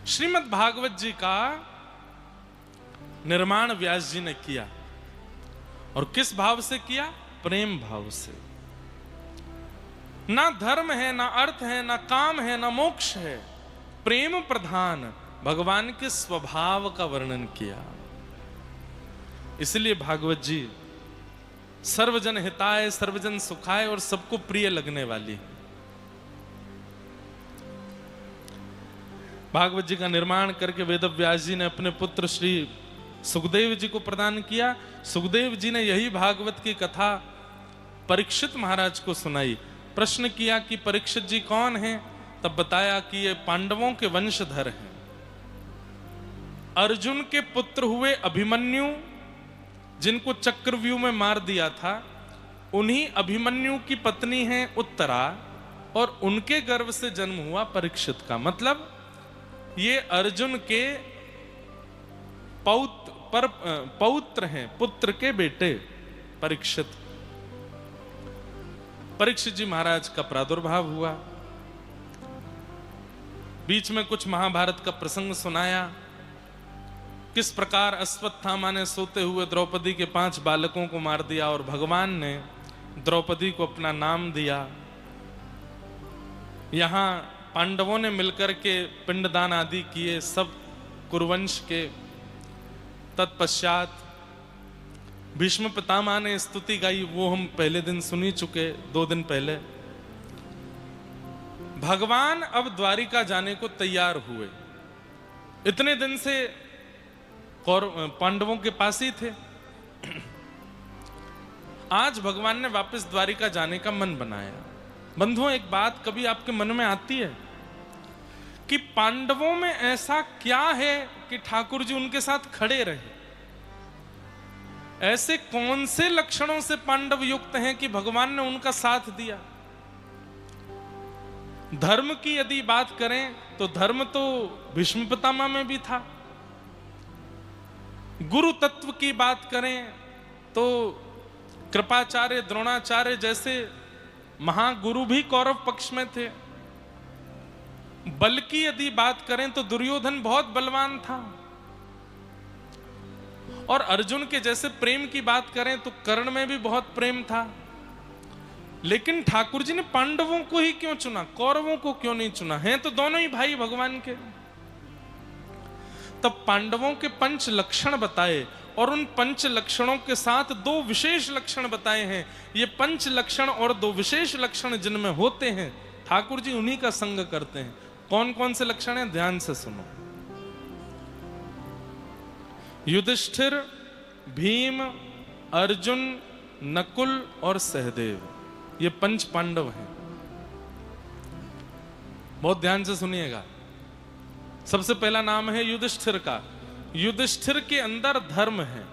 श्रीमद् भागवत जी का निर्माण व्यास जी ने किया और किस भाव से किया? प्रेम भाव से। ना धर्म है, ना अर्थ है, ना काम है, ना मोक्ष है, प्रेम प्रधान भगवान के स्वभाव का वर्णन किया। इसलिए भागवत जी सर्वजन हिताय सर्वजन सुखाय और सबको प्रिय लगने वाली। भागवत जी का निर्माण करके वेदव्यास जी ने अपने पुत्र श्री सुखदेव जी को प्रदान किया। सुखदेव जी ने यही भागवत की कथा परीक्षित महाराज को सुनाई। प्रश्न किया कि परीक्षित जी कौन हैं? तब बताया कि ये पांडवों के वंशधर हैं। अर्जुन के पुत्र हुए अभिमन्यु, जिनको चक्रव्यूह में मार दिया था, उन्हीं अभिमन्यु की पत्नी है उत्तरा और उनके गर्भ से जन्म हुआ परीक्षित का। मतलब ये अर्जुन के पौत्र हैं, पुत्र के बेटे परीक्षित। परीक्षित जी महाराज का प्रादुर्भाव हुआ। बीच में कुछ महाभारत का प्रसंग सुनाया, किस प्रकार अश्वत्थामा ने सोते हुए द्रौपदी के 5 बालकों को मार दिया और भगवान ने द्रौपदी को अपना नाम दिया। यहां पांडवों ने मिलकर के पिंडदान आदि किए, सब कुरुवंश के। तत्पश्चात भीष्म पितामह ने स्तुति गाई, वो हम पहले दिन सुनी चुके, 2 दिन पहले। भगवान अब द्वारिका जाने को तैयार हुए। इतने दिन से पांडवों के पास ही थे। आज भगवान ने वापस द्वारिका जाने का मन बनाया। बंधुओं, एक बात कभी आपके मन में आती है कि पांडवों में ऐसा क्या है कि ठाकुर जी उनके साथ खड़े रहे? ऐसे कौन से लक्षणों से पांडव युक्त हैं कि भगवान ने उनका साथ दिया? धर्म की यदि बात करें तो धर्म तो भीष्म पितामह में भी था। गुरु तत्व की बात करें तो कृपाचार्य, द्रोणाचार्य जैसे महागुरु भी कौरव पक्ष में थे। बल की यदि बात करें तो दुर्योधन बहुत बलवान था। और अर्जुन के जैसे प्रेम की बात करें तो कर्ण में भी बहुत प्रेम था। लेकिन ठाकुर जी ने पांडवों को ही क्यों चुना, कौरवों को क्यों नहीं चुना? हैं तो दोनों ही भाई भगवान के। तब पांडवों के 5 लक्षण बताए और उन 5 लक्षणों के साथ 2 विशेष लक्षण बताए हैं। ये 5 लक्षण और 2 विशेष लक्षण जिनमें होते हैं, ठाकुर जी उन्हीं का संग करते हैं। कौन कौन से लक्षण हैं? ध्यान से सुनो। युधिष्ठिर, भीम, अर्जुन, नकुल और सहदेव, ये 5 पांडव हैं। बहुत ध्यान से सुनिएगा। सबसे पहला नाम है युधिष्ठिर का। युधिष्ठिर के अंदर धर्म है।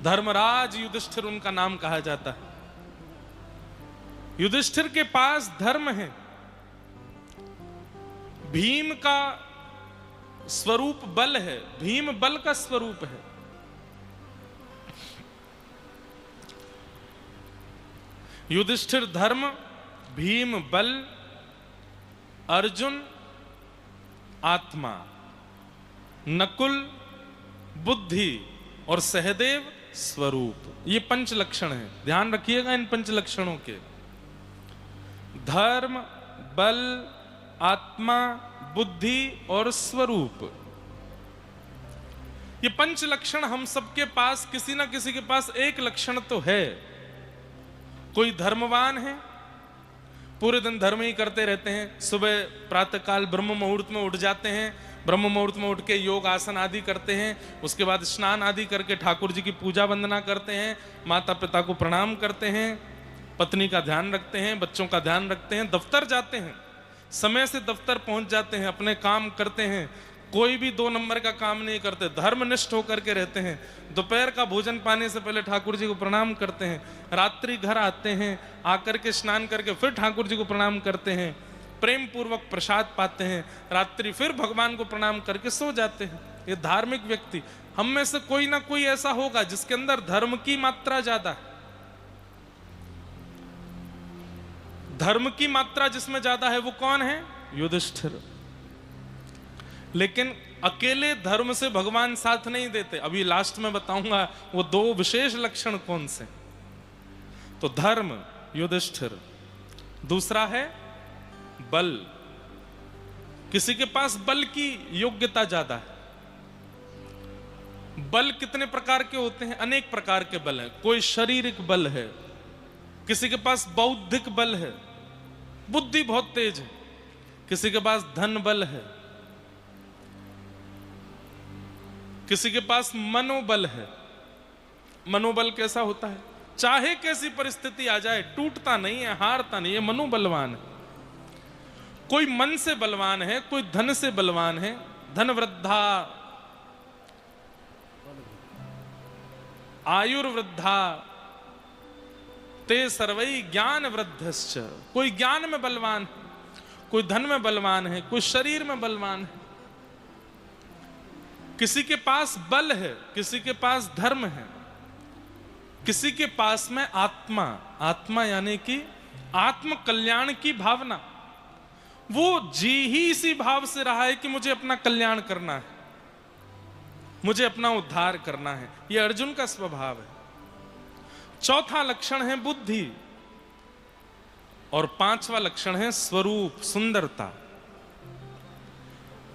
धर्मराज युधिष्ठिर उनका नाम कहा जाता है। युधिष्ठिर के पास धर्म है। भीम का स्वरूप बल है। भीम बल का स्वरूप है। युधिष्ठिर धर्म, भीम बल, अर्जुन आत्मा, नकुल बुद्धि और सहदेव स्वरूप। ये 5 लक्षण हैं। ध्यान रखिएगा इन 5 लक्षणों के। धर्म, बल, आत्मा, बुद्धि और स्वरूप। ये 5 लक्षण हम सबके पास, किसी ना किसी के पास एक लक्षण तो है। कोई धर्मवान है, पूरे दिन धर्म ही करते रहते हैं। सुबह प्रातःकाल ब्रह्म मुहूर्त में उठ जाते हैं। ब्रह्म मुहूर्त में उठ के योग आसन आदि करते हैं। उसके बाद स्नान आदि करके ठाकुर जी की पूजा वंदना करते हैं। माता पिता को प्रणाम करते हैं। पत्नी का ध्यान रखते हैं। बच्चों का ध्यान रखते हैं। दफ्तर जाते हैं, समय से दफ्तर पहुंच जाते हैं। अपने काम करते हैं। कोई भी 2 नंबर का काम नहीं करते। धर्मनिष्ठ होकर के रहते हैं। दोपहर का भोजन पाने से पहले ठाकुर जी को प्रणाम करते हैं। रात्रि घर आते हैं, आकर के स्नान करके फिर ठाकुर जी को प्रणाम करते हैं। प्रेम पूर्वक प्रसाद पाते हैं। रात्रि फिर भगवान को प्रणाम करके सो जाते हैं। ये धार्मिक व्यक्ति। हम में से कोई ना कोई ऐसा होगा जिसके अंदर धर्म की मात्रा ज्यादा है। धर्म की मात्रा जिसमें ज्यादा है वो कौन है? युधिष्ठिर। लेकिन अकेले धर्म से भगवान साथ नहीं देते। अभी लास्ट में बताऊंगा वो दो विशेष लक्षण कौन से। तो धर्म युधिष्ठिर, दूसरा है बल। किसी के पास बल की योग्यता ज्यादा है। बल कितने प्रकार के होते हैं? अनेक प्रकार के बल हैं। कोई शारीरिक बल है, किसी के पास बौद्धिक बल है, बुद्धि बहुत तेज है, किसी के पास धन बल है, किसी के पास मनोबल है। मनोबल कैसा होता है? चाहे कैसी परिस्थिति आ जाए टूटता नहीं है, हारता नहीं है, मनोबलवान है। कोई मन से बलवान है, कोई धन से बलवान है। धन वृद्धा आयुर्वृद्धा ते सर्वै ज्ञान वृद्धश्च। कोई ज्ञान में बलवान है, कोई धन में बलवान है, कोई शरीर में बलवान है। किसी के पास बल है, किसी के पास धर्म है, किसी के पास में आत्मा, आत्मा यानी कि आत्म कल्याण की भावना। वो जी ही इसी भाव से रहा है कि मुझे अपना कल्याण करना है, मुझे अपना उद्धार करना है। यह अर्जुन का स्वभाव है। चौथा लक्षण है बुद्धि और पांचवा लक्षण है स्वरूप, सुंदरता।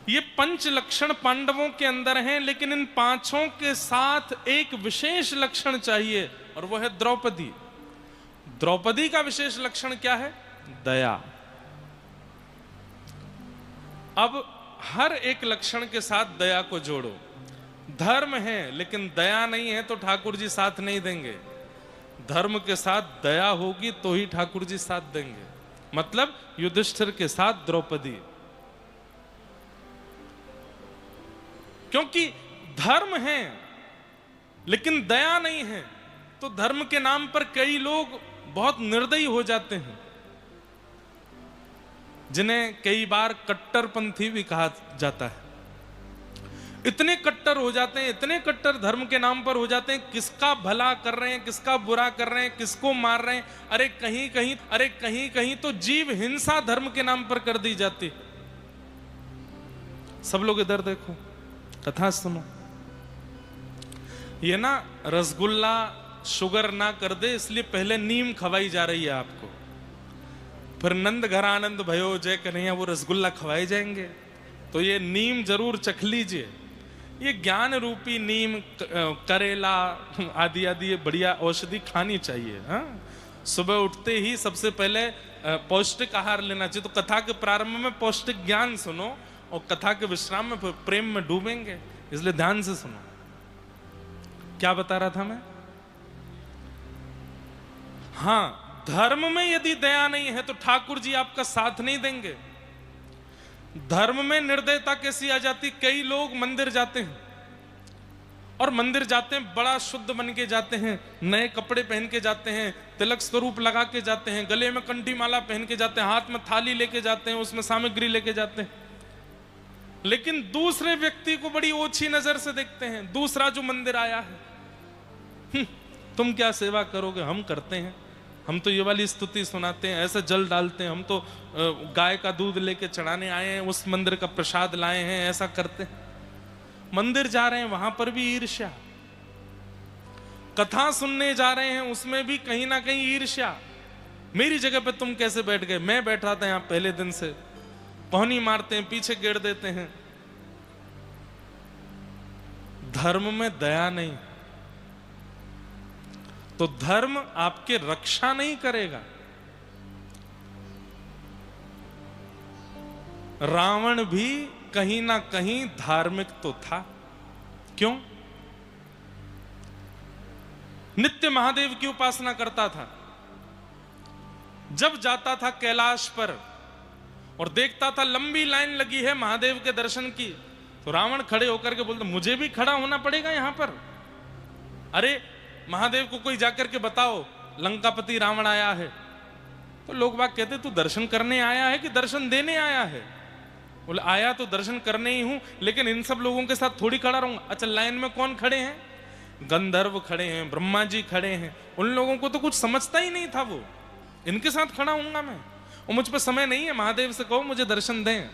ये पंच लक्षण पांडवों के अंदर हैं, लेकिन इन पांचों के साथ एक विशेष लक्षण चाहिए और वह है द्रौपदी। द्रौपदी का विशेष लक्षण क्या है? दया। अब हर एक लक्षण के साथ दया को जोड़ो। धर्म है लेकिन दया नहीं है तो ठाकुर जी साथ नहीं देंगे। धर्म के साथ दया होगी तो ही ठाकुर जी साथ देंगे। मतलब युधिष्ठिर के साथ द्रौपदी। क्योंकि धर्म है लेकिन दया नहीं है तो धर्म के नाम पर कई लोग बहुत निर्दयी हो जाते हैं, जिन्हें कई बार कट्टरपंथी भी कहा जाता है। इतने कट्टर हो जाते हैं, इतने कट्टर धर्म के नाम पर हो जाते हैं, किसका भला कर रहे हैं, किसका बुरा कर रहे हैं, किसको मार रहे हैं। अरे कहीं कहीं तो जीव हिंसा धर्म के नाम पर कर दी जाती। सब लोग इधर देखो, कथा सुनो। ये ना रसगुल्ला शुगर ना कर दे इसलिए पहले नीम खवाई जा रही है आपको, फिर नंद घर आनंद भयो जय कन्हैया वो रसगुल्ला खवाए जाएंगे। तो ये नीम जरूर चख लीजिए। ये ज्ञान रूपी नीम, करेला आदि आदि ये बढ़िया औषधि खानी चाहिए। हाँ, सुबह उठते ही सबसे पहले पौष्टिक आहार लेना चाहिए। तो कथा के प्रारंभ में पौष्टिक ज्ञान सुनो और कथा के विश्राम में फिर प्रेम में डूबेंगे, इसलिए ध्यान से सुनो। क्या बता रहा था मैं? हाँ, धर्म में यदि दया नहीं है तो ठाकुर जी आपका साथ नहीं देंगे। धर्म में निर्दयता कैसी आ जाती? कई लोग मंदिर जाते हैं और मंदिर जाते हैं बड़ा शुद्ध बन के जाते हैं, नए कपड़े पहन के जाते हैं, तिलक स्वरूप लगा के जाते हैं, गले में कंठी माला पहन के जाते हैं, हाथ में थाली लेके जाते हैं, उसमें सामग्री लेके जाते हैं। लेकिन दूसरे व्यक्ति को बड़ी ओछी नजर से देखते हैं। दूसरा जो मंदिर आया है, तुम क्या सेवा करोगे, हम करते हैं, हम तो ये वाली स्तुति सुनाते हैं, ऐसा जल डालते हैं, हम तो गाय का दूध लेके चढ़ाने आए हैं, उस मंदिर का प्रसाद लाए हैं, ऐसा करते हैं। मंदिर जा रहे हैं वहां पर भी ईर्ष्या, कथा सुनने जा रहे हैं उसमें भी कहीं ना कहीं ईर्ष्या। मेरी जगह पे तुम कैसे बैठ गए, मैं बैठा था यहां पहले दिन से। पौनी मारते हैं, पीछे गेड़ देते हैं। धर्म में दया नहीं तो धर्म आपके रक्षा नहीं करेगा। रावण भी कहीं ना कहीं धार्मिक तो था। क्यों? नित्य महादेव की उपासना करता था। जब जाता था कैलाश पर और देखता था लंबी लाइन लगी है महादेव के दर्शन की, तो रावण खड़े होकर के बोलता मुझे भी खड़ा होना पड़ेगा यहां पर। अरे महादेव को कोई जाकर के बताओ लंकापति रावण आया है। तो लोग बात कहते तू दर्शन करने आया है कि दर्शन देने आया है? बोले आया तो दर्शन करने ही हूं, लेकिन इन सब लोगों के साथ थोड़ी खड़ा रहूंगा। अच्छा, लाइन में कौन खड़े हैं? गंधर्व खड़े हैं, ब्रह्मा जी खड़े हैं। उन लोगों को तो कुछ समझता ही नहीं था वो, इनके साथ खड़ा हूंगा मैं और मुझ पर समय नहीं है। महादेव से कहो मुझे दर्शन दें।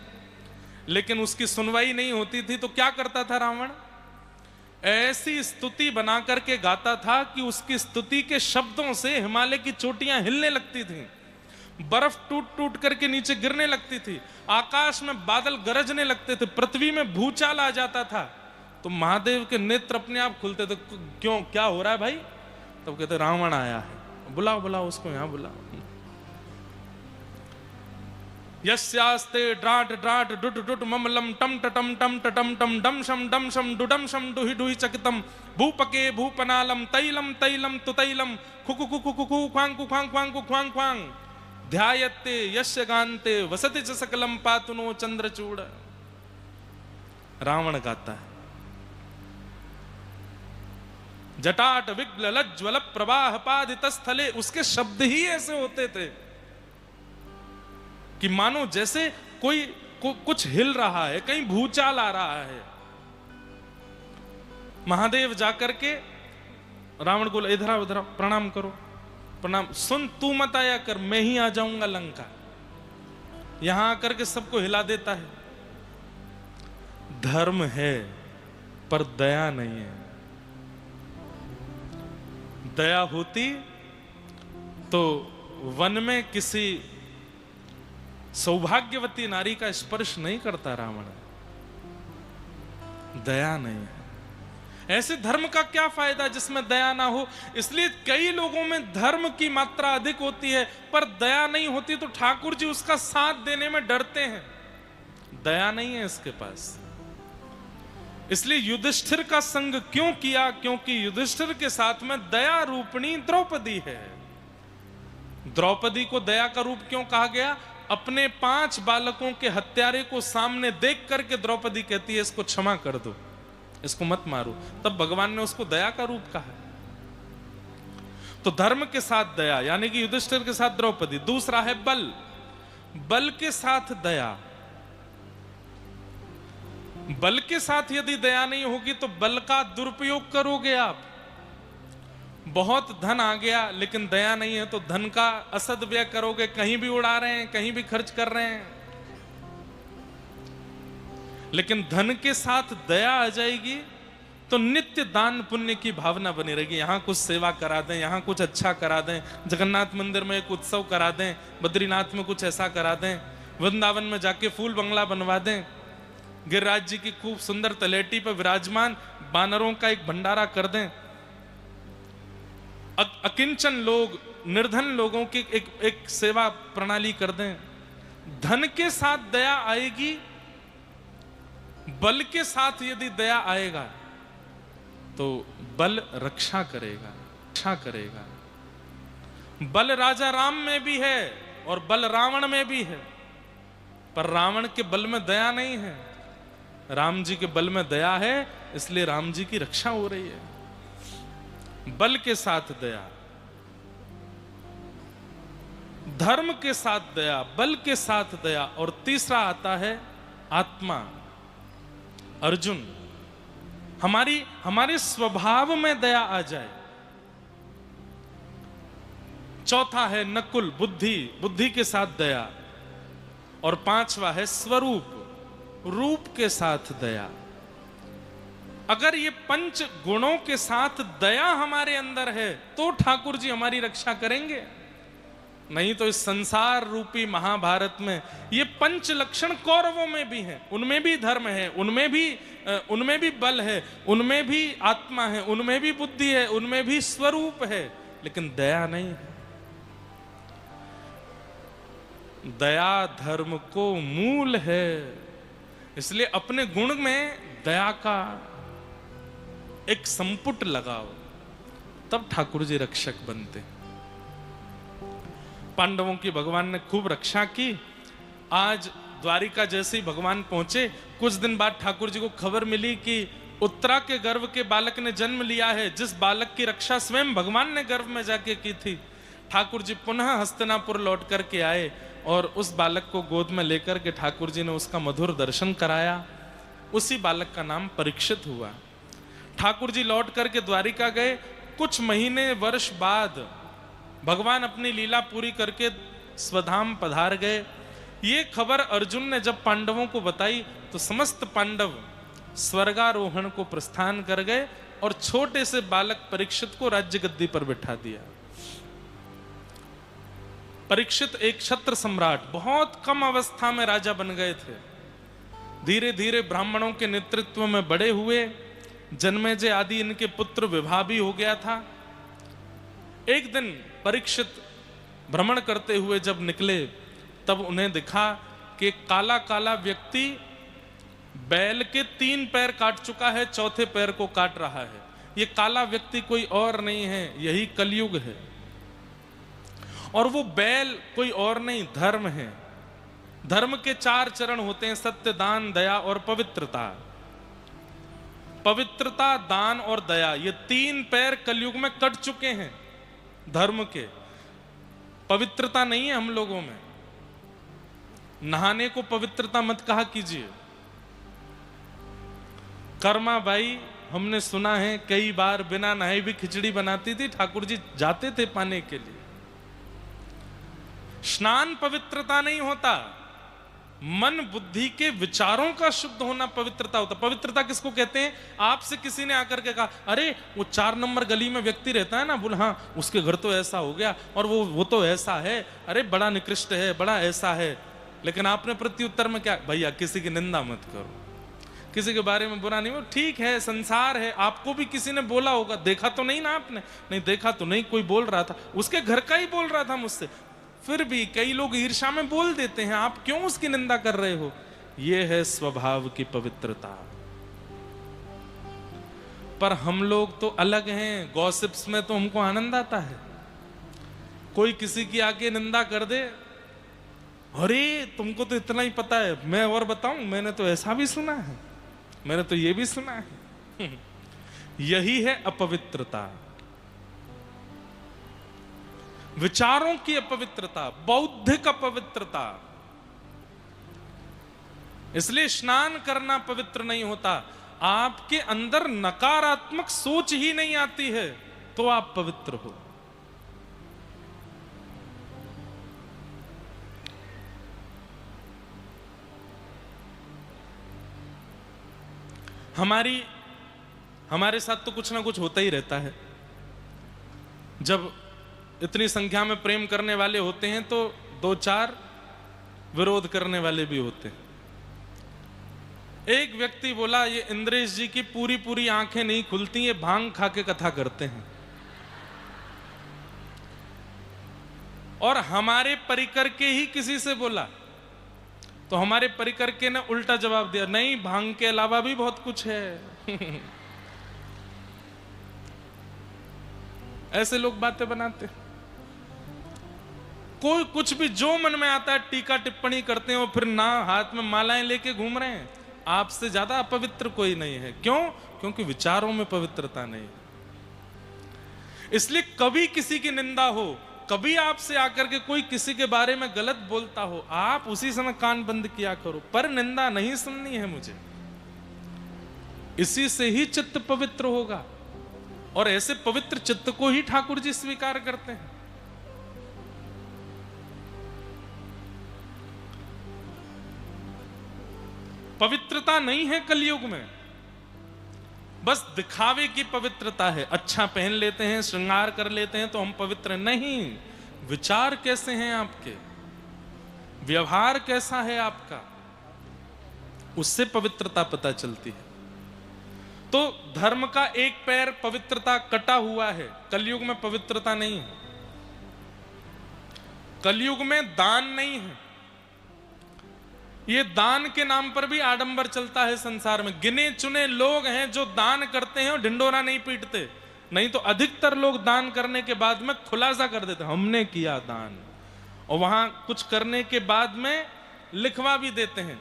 लेकिन उसकी सुनवाई नहीं होती थी तो क्या करता था रावण? ऐसी स्तुति बना करके गाता था कि उसकी स्तुति के शब्दों से हिमालय की चोटियां हिलने लगती थीं, बर्फ टूट टूट करके नीचे गिरने लगती थी, आकाश में बादल गरजने लगते थे, पृथ्वी में भूचाल आ जाता था। तो महादेव के नेत्र अपने आप खुलते थे। क्यों, क्या हो रहा है भाई? तब कहते रावण आया है, बुलाओ बुलाओ उसको, यहां बुलाओ। यस्यास्ते ड्राट ड्राट डुट डुट ममलम टम टम टम टम टम डम शम डुडम शम डुहि डुहि चकितम भूपके भूपनालम तैलम तैलम तुतैलम खुकु खुकु खुकु ख्वांग ख्वांग ख्वांग ख्वांग ख्वांग ध्यायते यस्य गान्ते वसति च सकलम पातुनो चंद्रचूड़। रावण गाता है। जटाट विग्ल लज्ज्वल प्रवाह पादित स्थले, उसके शब्द ही ऐसे होते थे कि मानो जैसे कोई कुछ हिल रहा है, कहीं भूचाल आ रहा है। महादेव जाकर के रावण को इधर आओ, इधर आओ, प्रणाम करो, प्रणाम। सुन, तू मत आया कर, मैं ही आ जाऊंगा लंका। यहां आकर के सबको हिला देता है। धर्म है पर दया नहीं है। दया होती तो वन में किसी सौभाग्यवती नारी का स्पर्श नहीं करता रावण। दया नहीं है। ऐसे धर्म का क्या फायदा जिसमें दया ना हो? इसलिए कई लोगों में धर्म की मात्रा अधिक होती है पर दया नहीं होती, तो ठाकुर जी उसका साथ देने में डरते हैं। दया नहीं है इसके पास। इसलिए युधिष्ठिर का संग क्यों किया? क्योंकि युधिष्ठिर के साथ में दया रूपणी द्रौपदी है। द्रौपदी को दया का रूप क्यों कहा गया? अपने 5 बालकों के हत्यारे को सामने देख करके द्रौपदी कहती है इसको क्षमा कर दो, इसको मत मारो। तब भगवान ने उसको दया का रूप कहा। तो धर्म के साथ दया, यानी कि युधिष्ठिर के साथ द्रौपदी। दूसरा है बल, बल के साथ दया। बल के साथ यदि दया नहीं होगी तो बल का दुरुपयोग करोगे आप। बहुत धन आ गया लेकिन दया नहीं है तो धन का असदव्यय करोगे, कहीं भी उड़ा रहे हैं, कहीं भी खर्च कर रहे हैं। लेकिन धन के साथ दया आ जाएगी तो नित्य दान पुण्य की भावना बनी रहेगी। यहां कुछ सेवा करा दें, यहां कुछ अच्छा करा दें, जगन्नाथ मंदिर में एक उत्सव करा दें, बद्रीनाथ में कुछ ऐसा करा दें, वृंदावन में जाके फूल बंगला बनवा दें, गिरिराज जी की खूब सुंदर तलेटी पर विराजमान बानरों का एक भंडारा कर दें। अकिंचन लोग, निर्धन लोगों की एक सेवा प्रणाली कर दें। धन के साथ दया आएगी, बल के साथ यदि दया आएगा तो बल रक्षा करेगा, रक्षा करेगा। बल राजा राम में भी है और बल रावण में भी है, पर रावण के बल में दया नहीं है। राम जी के बल में दया है, इसलिए राम जी की रक्षा हो रही है। बल के साथ दया, धर्म के साथ दया, बल के साथ दया। और तीसरा आता है आत्मा, अर्जुन। हमारे स्वभाव में दया आ जाए। चौथा है नकुल, बुद्धि, बुद्धि के साथ दया। और 5वां है स्वरूप, रूप के साथ दया। अगर ये 5 गुणों के साथ दया हमारे अंदर है तो ठाकुर जी हमारी रक्षा करेंगे। नहीं तो इस संसार रूपी महाभारत में ये 5 लक्षण कौरवों में भी हैं, उनमें भी धर्म है, उनमें भी बल है, उनमें भी आत्मा है, उनमें भी बुद्धि है, उनमें भी स्वरूप है, लेकिन दया नहीं है। दया धर्म को मूल है। इसलिए अपने गुण में दया का एक संपुट लगाओ, तब ठाकुर जी रक्षक बनते। पांडवों की भगवान ने खूब रक्षा की। आज द्वारिका जैसे ही भगवान पहुंचे, कुछ दिन बाद ठाकुर जी को खबर मिली कि उत्तरा के गर्भ के बालक ने जन्म लिया है, जिस बालक की रक्षा स्वयं भगवान ने गर्भ में जाके की थी। ठाकुर जी पुनः हस्तिनापुर लौट करके आए और उस बालक को गोद में लेकर के ठाकुर जी ने उसका मधुर दर्शन कराया। उसी बालक का नाम परीक्षित हुआ। ठाकुर जी लौट करके द्वारिका गए। कुछ महीने वर्ष बाद भगवान अपनी लीला पूरी करके स्वधाम पधार गए। ये खबर अर्जुन ने जब पांडवों को बताई तो समस्त पांडव स्वर्गारोहण को प्रस्थान कर गए और छोटे से बालक परीक्षित को राज्य गद्दी पर बिठा दिया। परीक्षित एक क्षत्र सम्राट, बहुत कम अवस्था में राजा बन गए थे। धीरे धीरे ब्राह्मणों के नेतृत्व में बड़े हुए, जन्मेजय आदि इनके पुत्र विवाह भी हो गया था। एक दिन परीक्षित भ्रमण करते हुए जब निकले तब उन्हें दिखा कि काला काला व्यक्ति बैल के 3 पैर काट चुका है, चौथे पैर को काट रहा है। ये काला व्यक्ति कोई और नहीं है, यही कलयुग है। और वो बैल कोई और नहीं, धर्म है। धर्म के 4 चरण होते हैं, सत्य, दान, दया और पवित्रता। पवित्रता, दान और दया, ये 3 पैर कलयुग में कट चुके हैं धर्म के। पवित्रता नहीं है हम लोगों में। नहाने को पवित्रता मत कहा कीजिए। कर्मा बाई, हमने सुना है कई बार बिना नहाए भी खिचड़ी बनाती थी, ठाकुर जी जाते थे पाने के लिए। स्नान पवित्रता नहीं होता, मन बुद्धि के विचारों का शुद्ध होना पवित्रता होता। पवित्रता किसको कहते हैं? आपसे किसी ने आकर के कहा, अरे वो 4 नंबर गली में व्यक्ति रहता है ना, बोल हाँ उसके घर तो ऐसा हो गया और वो तो ऐसा है, अरे बड़ा निकृष्ट है, बड़ा ऐसा है। लेकिन आपने प्रत्युत्तर में क्या? भैया किसी की निंदा मत करो, किसी के बारे में बुरा नहीं हो, ठीक है संसार है। आपको भी किसी ने बोला होगा, देखा तो नहीं ना आपने? नहीं देखा तो नहीं, कोई बोल रहा था, उसके घर का ही बोल रहा था मुझसे। फिर भी कई लोग ईर्ष्या में बोल देते हैं, आप क्यों उसकी निंदा कर रहे हो? यह है स्वभाव की पवित्रता। पर हम लोग तो अलग हैं, गॉसिप्स में तो हमको आनंद आता है। कोई किसी की आके निंदा कर दे, अरे तुमको तो इतना ही पता है, मैं और बताऊं, मैंने तो ऐसा भी सुना है, मैंने तो ये भी सुना है। यही है अपवित्रता, विचारों की अपवित्रता, बौद्धिक अपवित्रता। इसलिए स्नान करना पवित्र नहीं होता। आपके अंदर नकारात्मक सोच ही नहीं आती है तो आप पवित्र हो। हमारे साथ तो कुछ ना कुछ होता ही रहता है। जब इतनी संख्या में प्रेम करने वाले होते हैं तो 2-4 विरोध करने वाले भी होते हैं। एक व्यक्ति बोला, ये इंद्रेश जी की पूरी पूरी आंखें नहीं खुलती, ये भांग खा के कथा करते हैं। और हमारे परिकर के ही किसी से बोला तो हमारे परिकर के ने उल्टा जवाब दिया, नहीं भांग के अलावा भी बहुत कुछ है। ऐसे लोग बातें बनाते, कोई कुछ भी जो मन में आता है टीका टिप्पणी करते हैं और फिर ना हाथ में मालाएं लेके घूम रहे हैं। आपसे ज्यादा अपवित्र कोई नहीं है। क्यों? क्योंकि विचारों में पवित्रता नहीं। इसलिए कभी किसी की निंदा हो, कभी आपसे आकर के कोई किसी के बारे में गलत बोलता हो, आप उसी समय कान बंद किया करो, पर निंदा नहीं सुननी है मुझे। इसी से ही चित्त पवित्र होगा और ऐसे पवित्र चित्त को ही ठाकुर जी स्वीकार करते हैं। पवित्रता नहीं है कलयुग में, बस दिखावे की पवित्रता है। अच्छा पहन लेते हैं, श्रृंगार कर लेते हैं तो हम पवित्र नहीं। विचार कैसे हैं आपके, व्यवहार कैसा है आपका, उससे पवित्रता पता चलती है। तो धर्म का एक पैर पवित्रता कटा हुआ है, कलयुग में पवित्रता नहीं है। कलयुग में दान नहीं है। ये दान के नाम पर भी आडंबर चलता है संसार में। गिने चुने लोग हैं जो दान करते हैं और ढिंडोरा नहीं पीटते, नहीं तो अधिकतर लोग दान करने के बाद में खुलासा कर देते हमने किया दान, और वहां कुछ करने के बाद में लिखवा भी देते हैं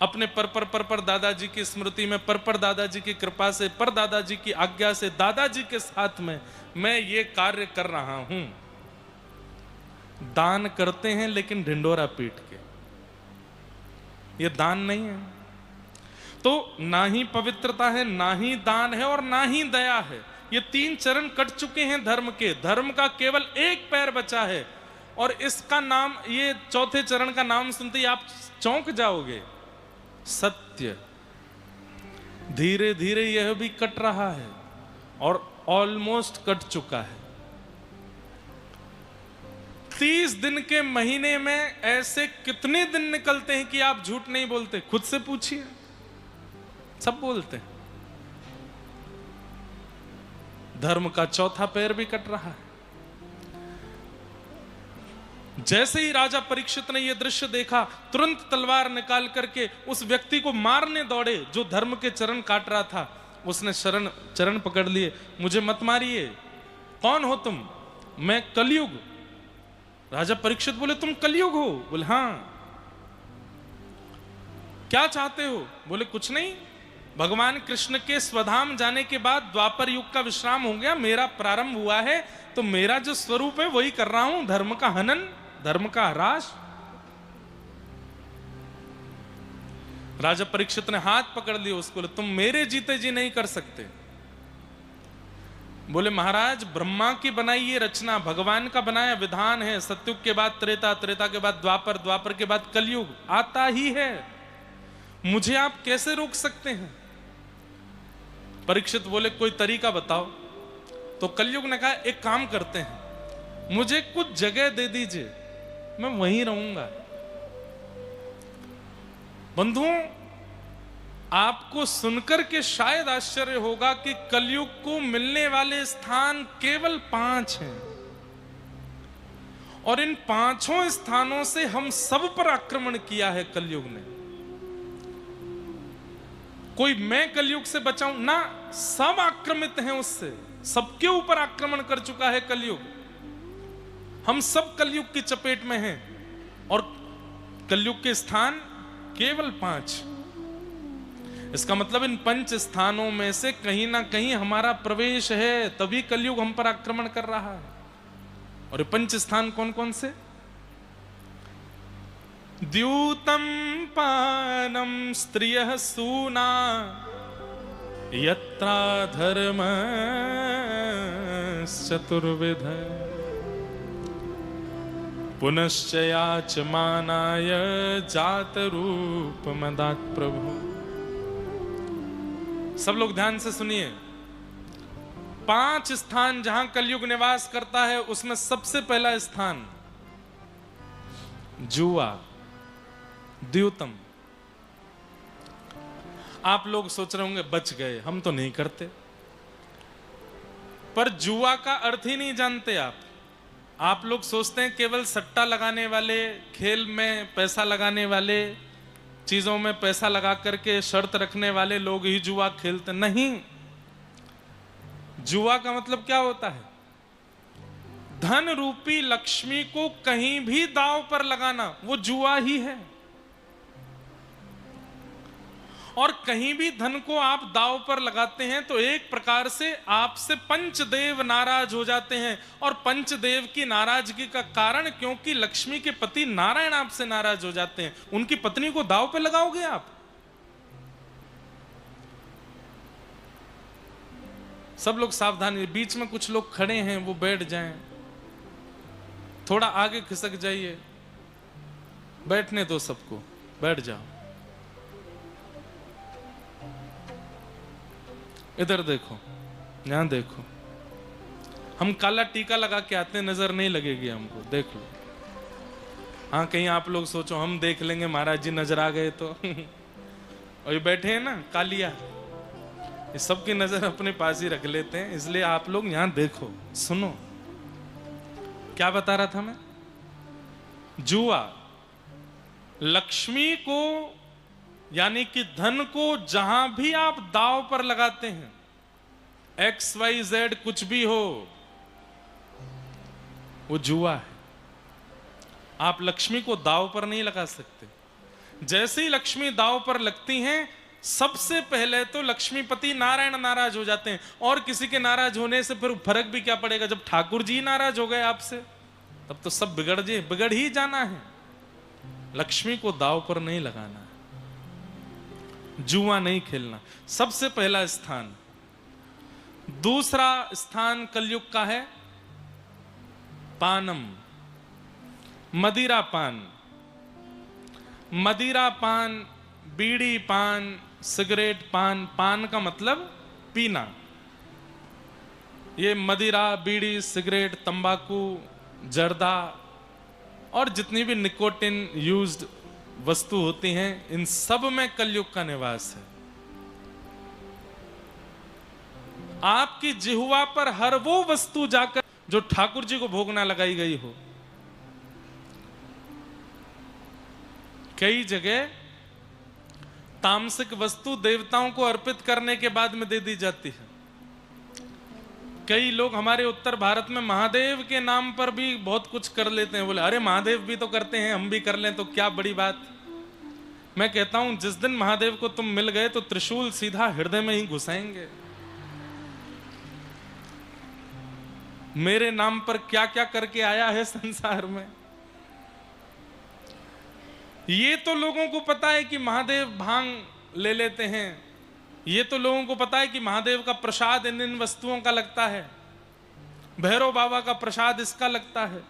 अपने पर दादाजी की स्मृति में, पर दादाजी की कृपा से, पर दादाजी की आज्ञा से, दादाजी के साथ में मैं ये कार्य कर रहा हूं। दान करते हैं लेकिन ढिंडोरा पीट के, ये दान नहीं है। तो ना ही पवित्रता है, ना ही दान है और ना ही दया है। ये 3 चरण कट चुके हैं धर्म के। धर्म का केवल एक पैर बचा है और इसका नाम, ये चौथे चरण का नाम सुनते ही आप चौंक जाओगे, सत्य। धीरे धीरे यह भी कट रहा है और ऑलमोस्ट कट चुका है। 30 दिन के महीने में ऐसे कितने दिन निकलते हैं कि आप झूठ नहीं बोलते? खुद से पूछिए, सब बोलते हैं। धर्म का चौथा पैर भी कट रहा है। जैसे ही राजा परीक्षित ने यह दृश्य देखा, तुरंत तलवार निकाल करके उस व्यक्ति को मारने दौड़े जो धर्म के चरण काट रहा था। उसने चरण पकड़ लिए, मुझे मत मारिए, कौन हो तुम? मैं कलयुग। राजा परीक्षित बोले, तुम कलयुग हो? बोले हां। क्या चाहते हो? बोले कुछ नहीं, भगवान कृष्ण के स्वधाम जाने के बाद द्वापर युग का विश्राम हो गया, मेरा प्रारंभ हुआ है, तो मेरा जो स्वरूप है वही कर रहा हूं, धर्म का हनन, धर्म का ह्रास। राजा परीक्षित ने हाथ पकड़ लिया उसको, बोले तुम मेरे जीते जी नहीं कर सकते। बोले महाराज, ब्रह्मा की बनाई ये रचना, भगवान का बनाया विधान है। सतयुग के बाद त्रेता, त्रेता के बाद द्वापर, द्वापर के बाद कलयुग आता ही है, मुझे आप कैसे रोक सकते हैं? परीक्षित बोले कोई तरीका बताओ। तो कलयुग ने कहा एक काम करते हैं, मुझे कुछ जगह दे दीजिए, मैं वहीं रहूंगा। बंधुओं, आपको सुनकर के शायद आश्चर्य होगा कि कलयुग को मिलने वाले स्थान केवल 5 हैं, और इन 5 स्थानों से हम सब पर आक्रमण किया है कलयुग ने। कोई मैं कलयुग से बचाऊं ना, सब आक्रमित हैं उससे, सबके ऊपर आक्रमण कर चुका है कलयुग। हम सब कलयुग की चपेट में हैं, और कलयुग के स्थान केवल 5। इसका मतलब इन 5 स्थानों में से कहीं ना कहीं हमारा प्रवेश है, तभी कलयुग हम पर आक्रमण कर रहा है। और ये 5 स्थान कौन कौन से? द्यूतम पानम स्त्रियः सूना यत्रा धर्म चतुर्विध पुनश्च याचमानाय जात रूप मदात् प्रभु। सब लोग ध्यान से सुनिए। 5 स्थान जहां कलयुग निवास करता है, उसमें सबसे पहला स्थान जुआ, द्यूतम। आप लोग सोच रहे होंगे बच गए, हम तो नहीं करते, पर जुआ का अर्थ ही नहीं जानते आप। आप लोग सोचते हैं केवल सट्टा लगाने वाले, खेल में पैसा लगाने वाले, चीजों में पैसा लगा करके शर्त रखने वाले लोग ही जुआ खेलते। नहीं, जुआ का मतलब क्या होता है? धन रूपी लक्ष्मी को कहीं भी दांव पर लगाना, वो जुआ ही है। और कहीं भी धन को आप दांव पर लगाते हैं तो एक प्रकार से आपसे पंचदेव नाराज हो जाते हैं। और पंचदेव की नाराजगी का कारण, क्योंकि लक्ष्मी के पति नारायण आपसे नाराज हो जाते हैं, उनकी पत्नी को दांव पे लगाओगे आप? सब लोग सावधान, बीच में कुछ लोग खड़े हैं, वो बैठ जाएं, थोड़ा आगे खिसक जाइए, बैठने दो सबको, बैठ जाओ। इधर देखो, यहां देखो, हम काला टीका लगा के आते हैं, नजर नहीं लगेगी हमको, देख लो। हाँ, कहीं आप लोग सोचो हम देख लेंगे, महाराज जी नजर आ गए तो और ये बैठे हैं ना कालिया, ये सबकी नजर अपने पास ही रख लेते हैं। इसलिए आप लोग यहां देखो, सुनो, क्या बता रहा था मैं? जुआ लक्ष्मी को, यानी कि धन को जहां भी आप दांव पर लगाते हैं, XYZ कुछ भी हो, वो जुआ है। आप लक्ष्मी को दांव पर नहीं लगा सकते। जैसे ही लक्ष्मी दांव पर लगती हैं, सबसे पहले तो लक्ष्मीपति नारायण नाराज हो जाते हैं। और किसी के नाराज होने से फिर फर्क भी क्या पड़ेगा? जब ठाकुर जी नाराज हो गए आपसे, तब तो सब बिगड़ ही जाना है। लक्ष्मी को दांव पर नहीं लगाना, जुआ नहीं खेलना, सबसे पहला स्थान। दूसरा स्थान कलयुग का है पानम, मदिरा पान, मदिरा पान, बीड़ी पान, सिगरेट पान, पान का मतलब पीना। ये मदिरा, बीड़ी, सिगरेट, तंबाकू, जर्दा और जितनी भी निकोटिन यूज्ड वस्तु होती हैं, इन सब में कलयुग का निवास है। आपकी जिह्वा पर हर वो वस्तु जाकर जो ठाकुर जी को भोग ना लगाई गई हो। कई जगह तामसिक वस्तु देवताओं को अर्पित करने के बाद में दे दी जाती है। कई लोग हमारे उत्तर भारत में महादेव के नाम पर भी बहुत कुछ कर लेते हैं। बोले अरे महादेव भी तो करते हैं, हम भी कर लें तो क्या बड़ी बात। मैं कहता हूं जिस दिन महादेव को तुम मिल गए तो त्रिशूल सीधा हृदय में ही घुसाएंगे। मेरे नाम पर क्या क्या करके आया है संसार में। ये तो लोगों को पता है कि महादेव भांग ले लेते हैं, ये तो लोगों को पता है कि महादेव का प्रसाद इन इन वस्तुओं का लगता है, भैरव बाबा का प्रसाद इसका लगता है,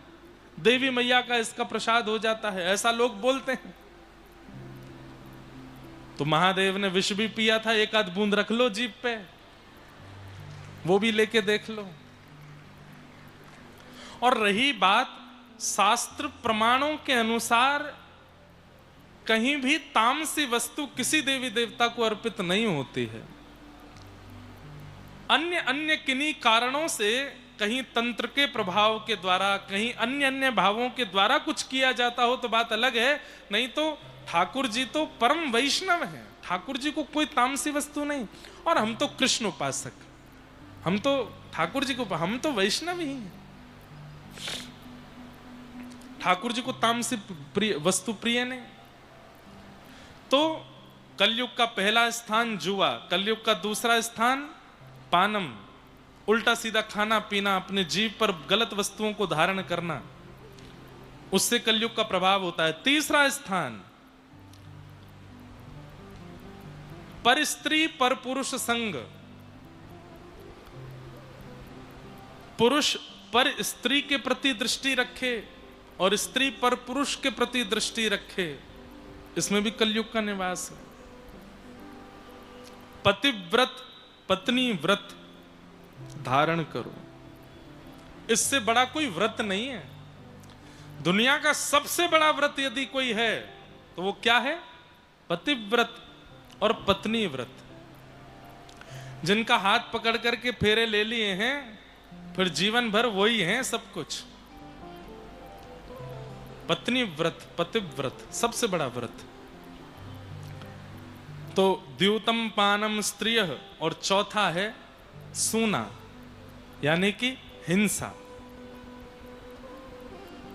देवी मैया का इसका प्रसाद हो जाता है, ऐसा लोग बोलते हैं। तो महादेव ने विष भी पिया था, एक आध बूंद रख लो जीभ पे, वो भी लेके देख लो। और रही बात शास्त्र प्रमाणों के अनुसार कहीं भी तामसी वस्तु किसी देवी देवता को अर्पित नहीं होती है। अन्य अन्य किन्हीं कारणों से, कहीं तंत्र के प्रभाव के द्वारा, कहीं अन्य अन्य भावों के द्वारा कुछ किया जाता हो तो बात अलग है, नहीं तो ठाकुर जी तो परम वैष्णव हैं। ठाकुर जी को कोई तामसी वस्तु नहीं। और हम तो कृष्ण उपासक, हम तो ठाकुर जी को, हम तो वैष्णव ही हैं। ठाकुर जी को तामसी वस्तु प्रिय नहीं। तो कलयुग का पहला स्थान जुआ, कलयुग का दूसरा स्थान पानम, उल्टा सीधा खाना पीना, अपने जीव पर गलत वस्तुओं को धारण करना, उससे कलयुग का प्रभाव होता है। तीसरा स्थान पर स्त्री पर पुरुष संग, पुरुष पर स्त्री के प्रति दृष्टि रखे और स्त्री पर पुरुष के प्रति दृष्टि रखे, इसमें भी कलयुग का निवास है। पतिव्रत पत्नी व्रत धारण करो, इससे बड़ा कोई व्रत नहीं है। दुनिया का सबसे बड़ा व्रत यदि कोई है तो वो क्या है? पतिव्रत और पत्नी व्रत। जिनका हाथ पकड़ करके फेरे ले लिए हैं, फिर जीवन भर वही हैं सब कुछ। पत्नी व्रत, पतिव्रत सबसे बड़ा व्रत। तो द्यूतम पानम स्त्रिय, और चौथा है सूना, यानी कि हिंसा।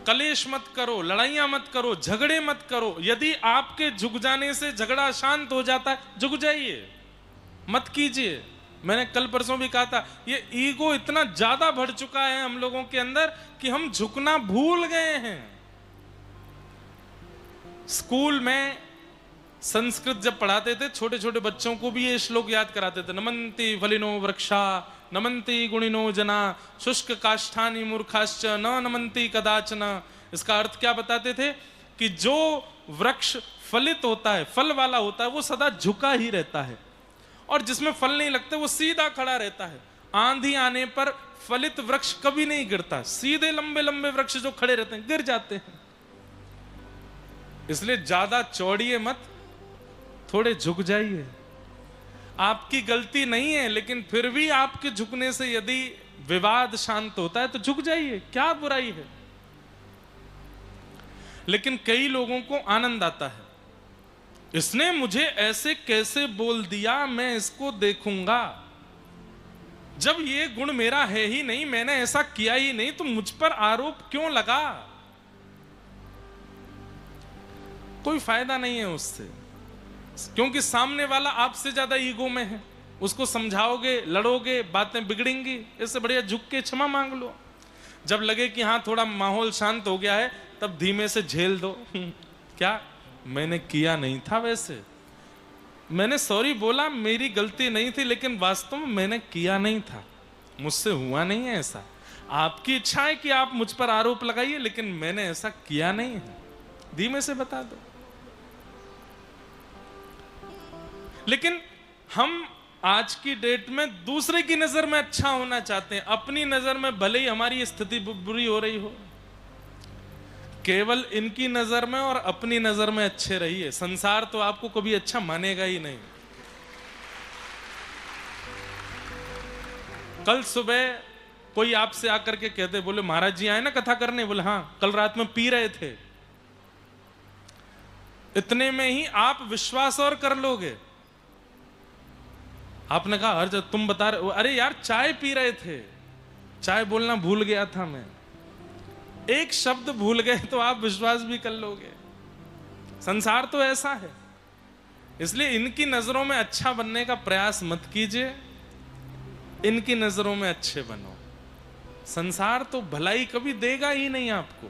कलेश मत करो, लड़ाइयां मत करो, झगड़े मत करो। यदि आपके झुक जाने से झगड़ा शांत हो जाता है, झुक जाइए, मत कीजिए। मैंने कल परसों भी कहा था, ये ईगो इतना ज्यादा बढ़ चुका है हम लोगों के अंदर कि हम झुकना भूल गए हैं। स्कूल में संस्कृत जब पढ़ाते थे, छोटे छोटे बच्चों को भी ये श्लोक याद कराते थे। नमन्ति फलिनो वृक्षा, नमन्ति गुणिनो जना, शुष्क काष्ठानि मूर्खाश्च न नमन्ति कदाचन। इसका अर्थ क्या बताते थे? कि जो वृक्ष फलित होता है, फल वाला होता है, वो सदा झुका ही रहता है, और जिसमें फल नहीं लगते वो सीधा खड़ा रहता है। आंधी आने पर फलित वृक्ष कभी नहीं गिरता, सीधे लंबे लंबे वृक्ष जो खड़े रहते हैं गिर जाते हैं। इसलिए ज्यादा चौड़िए मत, थोड़े झुक जाइए। आपकी गलती नहीं है, लेकिन फिर भी आपके झुकने से यदि विवाद शांत होता है तो झुक जाइए, क्या बुराई है। लेकिन कई लोगों को आनंद आता है, इसने मुझे ऐसे कैसे बोल दिया, मैं इसको देखूंगा। जब ये गुण मेरा है ही नहीं, मैंने ऐसा किया ही नहीं, तो मुझ पर आरोप क्यों लगा? कोई फायदा नहीं है उससे, क्योंकि सामने वाला आपसे ज्यादा ईगो में है। उसको समझाओगे, लड़ोगे, बातें बिगड़ेंगी। इससे बढ़िया झुक के क्षमा मांग लो। जब लगे कि हाँ थोड़ा माहौल शांत हो गया है, तब धीमे से झेल दो। क्या मैंने किया नहीं था, वैसे मैंने सॉरी बोला, मेरी गलती नहीं थी, लेकिन वास्तव में मैंने किया नहीं था, मुझसे हुआ नहीं है ऐसा। आपकी इच्छा है कि आप मुझ पर आरोप लगाइए, लेकिन मैंने ऐसा किया नहीं है, धीमे से बता दो। लेकिन हम आज की डेट में दूसरे की नजर में अच्छा होना चाहते हैं, अपनी नजर में भले ही हमारी स्थिति बुरी हो रही हो, केवल इनकी नजर में और अपनी नजर में अच्छे रहिए। संसार तो आपको कभी अच्छा मानेगा ही नहीं। कल सुबह कोई आपसे आकर के कहते, बोले महाराज जी आए ना कथा करने, बोले हाँ, कल रात में पी रहे थे। इतने में ही आप विश्वास और कर लोगे। आपने कहा अरे तुम बता रहे, अरे यार चाय पी रहे थे, चाय बोलना भूल गया था मैं। एक शब्द भूल गए तो आप विश्वास भी कर लोगे। संसार तो ऐसा है, इसलिए इनकी नजरों में अच्छा बनने का प्रयास मत कीजिए, इनकी नजरों में अच्छे बनो। संसार तो भलाई कभी देगा ही नहीं आपको,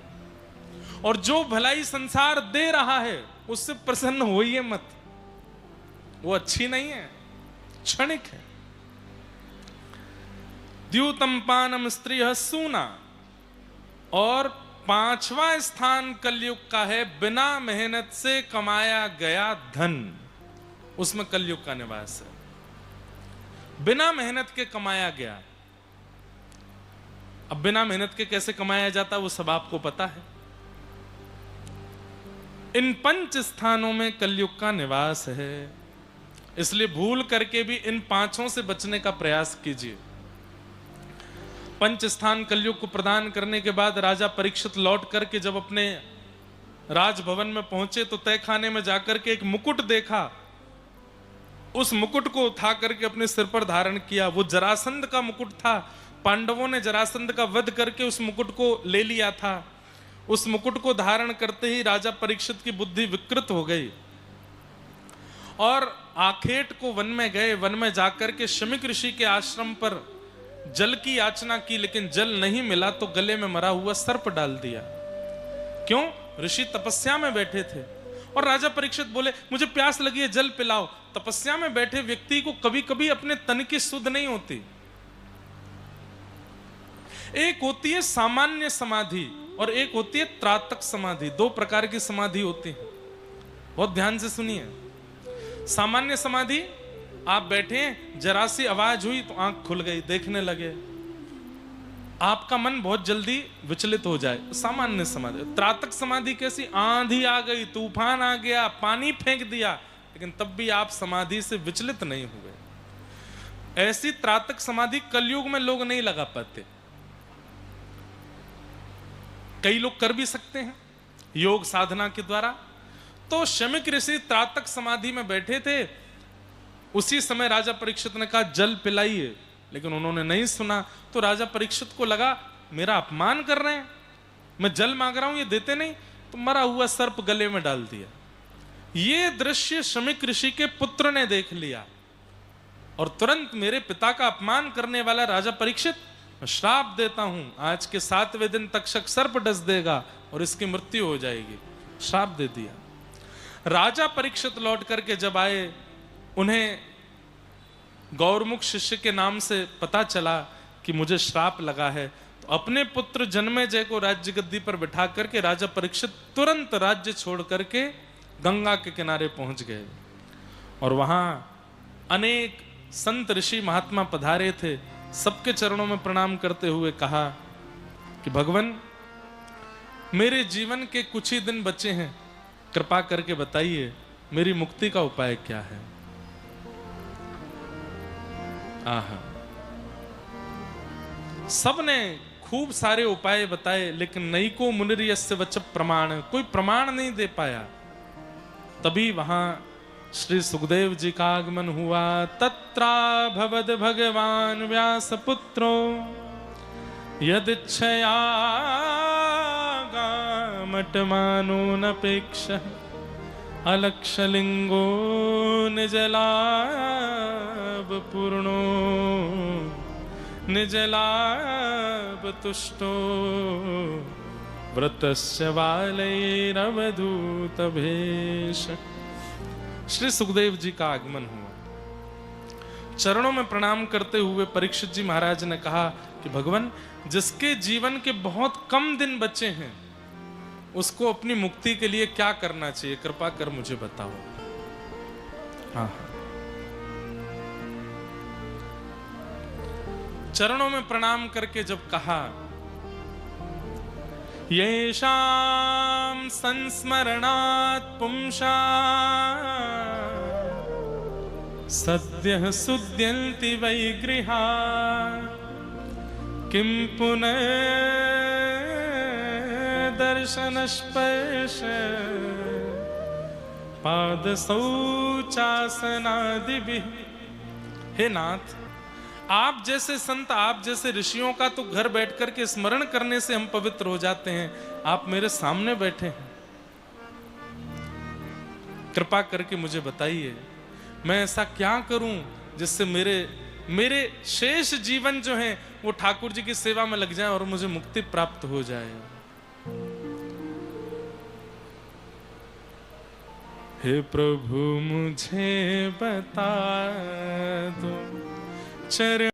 और जो भलाई संसार दे रहा है उससे प्रसन्न होइए मत, वो अच्छी नहीं है, क्षणिक है। द्यूतम पानम स्त्रीह सूना, और 5वां स्थान कलयुग का है बिना मेहनत से कमाया गया धन, उसमें कलयुग का निवास है। बिना मेहनत के कमाया गया। अब बिना मेहनत के कैसे कमाया जाता वो सब आपको पता है। इन 5 स्थानों में कलयुग का निवास है, इसलिए भूल करके भी इन 5 से बचने का प्रयास कीजिए। 5 स्थान कलयुग को प्रदान करने के बाद राजा परीक्षित लौट करके जब अपने राजभवन में पहुंचे तो तय खाने में जाकर के एक मुकुट देखा। उस मुकुट को उठा करके अपने सिर पर धारण किया। वो जरासंध का मुकुट था। पांडवों ने जरासंध का वध करके उस मुकुट को ले लिया था। उस मुकुट को धारण करते ही राजा परीक्षित की बुद्धि विकृत हो गई और आखेट को वन में गए। वन में जाकर के शमीक ऋषि के आश्रम पर जल की याचना की, लेकिन जल नहीं मिला तो गले में मरा हुआ सर्प डाल दिया। क्यों? ऋषि तपस्या में बैठे थे और राजा परीक्षित बोले मुझे प्यास लगी है, जल पिलाओ। तपस्या में बैठे व्यक्ति को कभी कभी अपने तन की सुध नहीं होती। एक होती है सामान्य समाधि और एक होती है त्रातक समाधि। 2 प्रकार की समाधि होती है, बहुत ध्यान से सुनिए। सामान्य समाधि, आप बैठे, जरा सी आवाज हुई तो आंख खुल गई, देखने लगे, आपका मन बहुत जल्दी विचलित हो जाए, सामान्य समाधि। त्रातक समाधि कैसी? आंधी आ गई, तूफान आ गया, पानी फेंक दिया, लेकिन तब भी आप समाधि से विचलित नहीं हुए। ऐसी त्रातक समाधि कलयुग में लोग नहीं लगा पाते। कई लोग कर भी सकते हैं योग साधना के द्वारा। तो शमीक ऋषि त्रातक समाधि में बैठे थे। उसी समय राजा परीक्षित ने कहा जल पिलाइए, लेकिन उन्होंने नहीं सुना। तो राजा परीक्षित को लगा मेरा अपमान कर रहे हैं, मैं जल मांग रहा हूं ये देते नहीं, तो मरा हुआ सर्प गले में डाल दिया। ये दृश्य शमीक ऋषि के पुत्र ने देख लिया और तुरंत मेरे पिता का अपमान करने वाला राजा परीक्षित, मैं श्राप देता हूं, आज के 7वें दिन तक्षक सर्प डस देगा और इसकी मृत्यु हो जाएगी। श्राप दे दिया। राजा परीक्षित लौट करके जब आए, उन्हें गौरमुख शिष्य के नाम से पता चला कि मुझे श्राप लगा है, तो अपने पुत्र जन्मेजय को राज्य गद्दी पर बिठा करके राजा परीक्षित तुरंत राज्य छोड़ करके गंगा के किनारे पहुंच गए। और वहां अनेक संत ऋषि महात्मा पधारे थे। सबके चरणों में प्रणाम करते हुए कहा कि भगवान, मेरे जीवन के कुछ ही दिन बचे हैं, कृपा करके बताइए मेरी मुक्ति का उपाय क्या है। आहा, सबने खूब सारे उपाय बताए, लेकिन नई को मुनिर्यस्य वच प्रमाण, कोई प्रमाण नहीं दे पाया। तभी वहां श्री सुखदेव जी का आगमन हुआ। तत्रा भवद भगवान व्यास पुत्रो यदिच्छया गामटमानो नपेक्ष अलक्षलिंगो निजलाभ पूर्णो निजलाभ तुष्टो व्रतस्य बालैरवधूत भेष। श्री सुखदेव जी का आगमन हुआ। चरणों में प्रणाम करते हुए परीक्षित जी महाराज ने कहा कि भगवान, जिसके जीवन के बहुत कम दिन बचे हैं उसको अपनी मुक्ति के लिए क्या करना चाहिए, कृपा कर मुझे बताओ। हाँ, चरणों में प्रणाम करके जब कहा, येषां संस्मरणात् पुंसा सद्यः सुद्यन्ति वै गृहा, किं पुनः दर्शनस्पर्श पादशौचासनादिभिः। हे नाथ, आप जैसे संत, आप जैसे ऋषियों का तो घर बैठ कर के स्मरण करने से हम पवित्र हो जाते हैं, आप मेरे सामने बैठे हैं, कृपा करके मुझे बताइए मैं ऐसा क्या करूं जिससे मेरे शेष जीवन जो है वो ठाकुर जी की सेवा में लग जाए और मुझे मुक्ति प्राप्त हो जाए। हे प्रभु मुझे बता दो चरण